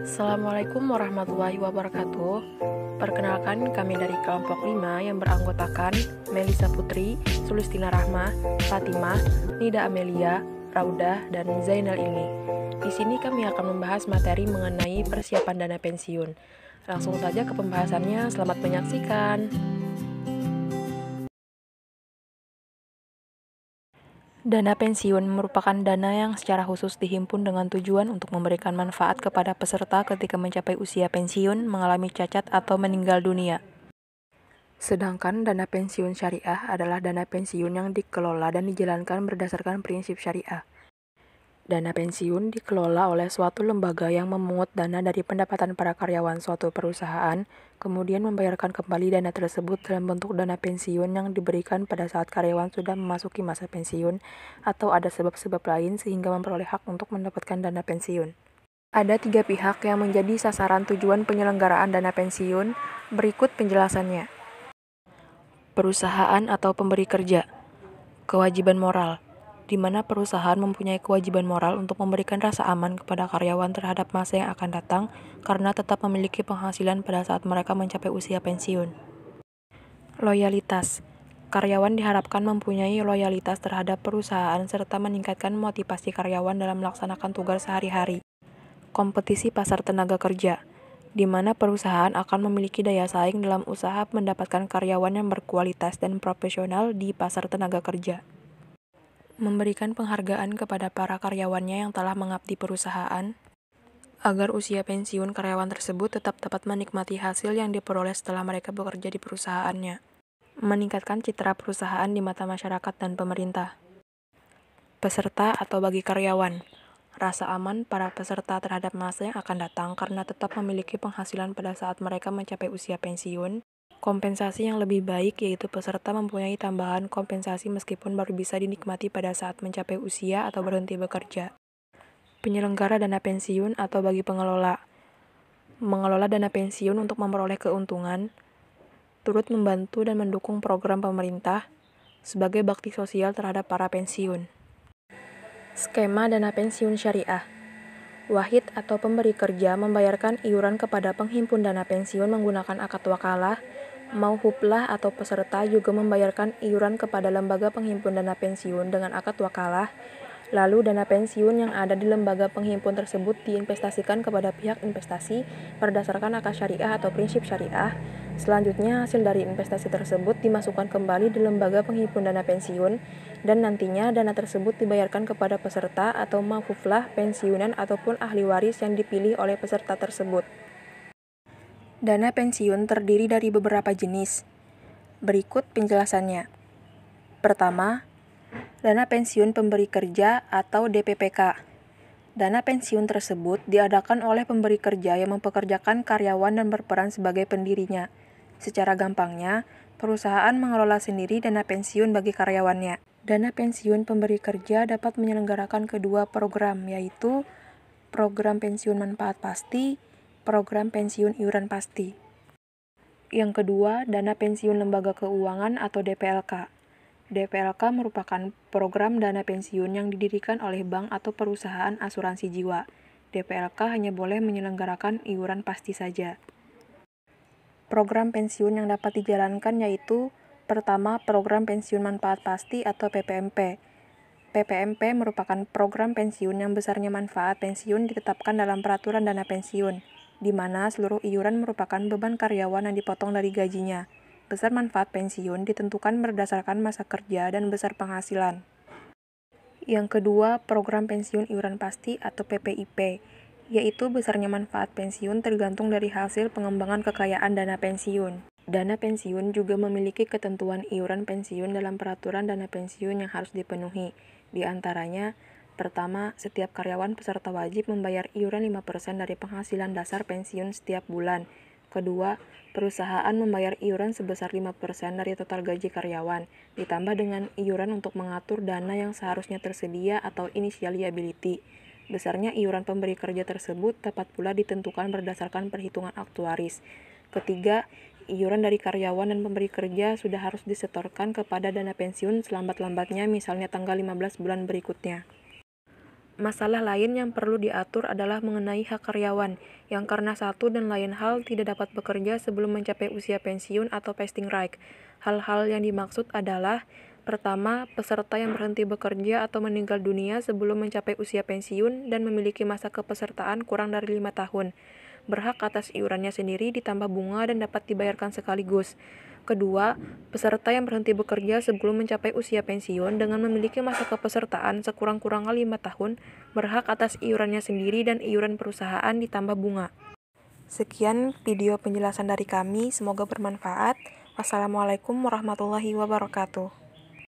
Assalamualaikum warahmatullahi wabarakatuh. Perkenalkan, kami dari kelompok 5 yang beranggotakan Melisa Putri, Sulistina Rahma, Fatimah, Nida Amelia, Raudah, dan Zainal Ilmi. Di sini kami akan membahas materi mengenai persiapan dana pensiun. Langsung saja ke pembahasannya, selamat menyaksikan. Dana pensiun merupakan dana yang secara khusus dihimpun dengan tujuan untuk memberikan manfaat kepada peserta ketika mencapai usia pensiun, mengalami cacat, atau meninggal dunia. Sedangkan dana pensiun syariah adalah dana pensiun yang dikelola dan dijalankan berdasarkan prinsip syariah. Dana pensiun dikelola oleh suatu lembaga yang memungut dana dari pendapatan para karyawan suatu perusahaan, kemudian membayarkan kembali dana tersebut dalam bentuk dana pensiun yang diberikan pada saat karyawan sudah memasuki masa pensiun atau ada sebab-sebab lain sehingga memperoleh hak untuk mendapatkan dana pensiun. Ada 3 pihak yang menjadi sasaran tujuan penyelenggaraan dana pensiun, berikut penjelasannya. Perusahaan atau pemberi kerja. Kewajiban moral, di mana perusahaan mempunyai kewajiban moral untuk memberikan rasa aman kepada karyawan terhadap masa yang akan datang karena tetap memiliki penghasilan pada saat mereka mencapai usia pensiun. Loyalitas. Karyawan diharapkan mempunyai loyalitas terhadap perusahaan serta meningkatkan motivasi karyawan dalam melaksanakan tugas sehari-hari. Kompetisi pasar tenaga kerja, di mana perusahaan akan memiliki daya saing dalam usaha mendapatkan karyawan yang berkualitas dan profesional di pasar tenaga kerja. Memberikan penghargaan kepada para karyawannya yang telah mengabdi perusahaan, agar usia pensiun karyawan tersebut tetap dapat menikmati hasil yang diperoleh setelah mereka bekerja di perusahaannya. Meningkatkan citra perusahaan di mata masyarakat dan pemerintah. Peserta atau bagi karyawan, rasa aman para peserta terhadap masa yang akan datang karena tetap memiliki penghasilan pada saat mereka mencapai usia pensiun. Kompensasi yang lebih baik, yaitu peserta mempunyai tambahan kompensasi meskipun baru bisa dinikmati pada saat mencapai usia atau berhenti bekerja. Penyelenggara dana pensiun atau bagi pengelola. Mengelola dana pensiun untuk memperoleh keuntungan, turut membantu dan mendukung program pemerintah sebagai bakti sosial terhadap para pensiun. Skema dana pensiun syariah. Wahid atau pemberi kerja membayarkan iuran kepada penghimpun dana pensiun menggunakan akad wakalah. Mauhublah atau peserta juga membayarkan iuran kepada lembaga penghimpun dana pensiun dengan akad wakalah. Lalu dana pensiun yang ada di lembaga penghimpun tersebut diinvestasikan kepada pihak investasi berdasarkan akad syariah atau prinsip syariah. Selanjutnya hasil dari investasi tersebut dimasukkan kembali di lembaga penghimpun dana pensiun dan nantinya dana tersebut dibayarkan kepada peserta atau mauhublah pensiunan ataupun ahli waris yang dipilih oleh peserta tersebut. Dana pensiun terdiri dari beberapa jenis. Berikut penjelasannya. Pertama, dana pensiun pemberi kerja atau DPPK. Dana pensiun tersebut diadakan oleh pemberi kerja yang mempekerjakan karyawan dan berperan sebagai pendirinya. Secara gampangnya, perusahaan mengelola sendiri dana pensiun bagi karyawannya. Dana pensiun pemberi kerja dapat menyelenggarakan kedua program, yaitu program pensiun manfaat pasti, program pensiun iuran pasti. Yang kedua, dana pensiun lembaga keuangan atau DPLK. DPLK merupakan program dana pensiun yang didirikan oleh bank atau perusahaan asuransi jiwa. DPLK hanya boleh menyelenggarakan iuran pasti saja. Program pensiun yang dapat dijalankan yaitu: pertama, program pensiun manfaat pasti atau PPMP. PPMP merupakan program pensiun yang besarnya manfaat pensiun ditetapkan dalam peraturan dana pensiun, di mana seluruh iuran merupakan beban karyawan yang dipotong dari gajinya. Besar manfaat pensiun ditentukan berdasarkan masa kerja dan besar penghasilan. Yang kedua, program pensiun iuran pasti atau PPIP, yaitu besarnya manfaat pensiun tergantung dari hasil pengembangan kekayaan dana pensiun. Dana pensiun juga memiliki ketentuan iuran pensiun dalam peraturan dana pensiun yang harus dipenuhi. Di antaranya, pertama, setiap karyawan peserta wajib membayar iuran 5% dari penghasilan dasar pensiun setiap bulan. Kedua, perusahaan membayar iuran sebesar 5% dari total gaji karyawan, ditambah dengan iuran untuk mengatur dana yang seharusnya tersedia atau initial liability. Besarnya iuran pemberi kerja tersebut dapat pula ditentukan berdasarkan perhitungan aktuaris. Ketiga, iuran dari karyawan dan pemberi kerja sudah harus disetorkan kepada dana pensiun selambat-lambatnya, misalnya tanggal 15 bulan berikutnya. Masalah lain yang perlu diatur adalah mengenai hak karyawan, yang karena satu dan lain hal tidak dapat bekerja sebelum mencapai usia pensiun atau vesting right. Hal-hal yang dimaksud adalah: pertama, peserta yang berhenti bekerja atau meninggal dunia sebelum mencapai usia pensiun dan memiliki masa kepesertaan kurang dari 5 tahun. Berhak atas iurannya sendiri ditambah bunga dan dapat dibayarkan sekaligus. Kedua, peserta yang berhenti bekerja sebelum mencapai usia pensiun dengan memiliki masa kepesertaan sekurang-kurangnya 5 tahun berhak atas iurannya sendiri dan iuran perusahaan ditambah bunga. Sekian video penjelasan dari kami, semoga bermanfaat. Wassalamualaikum warahmatullahi wabarakatuh.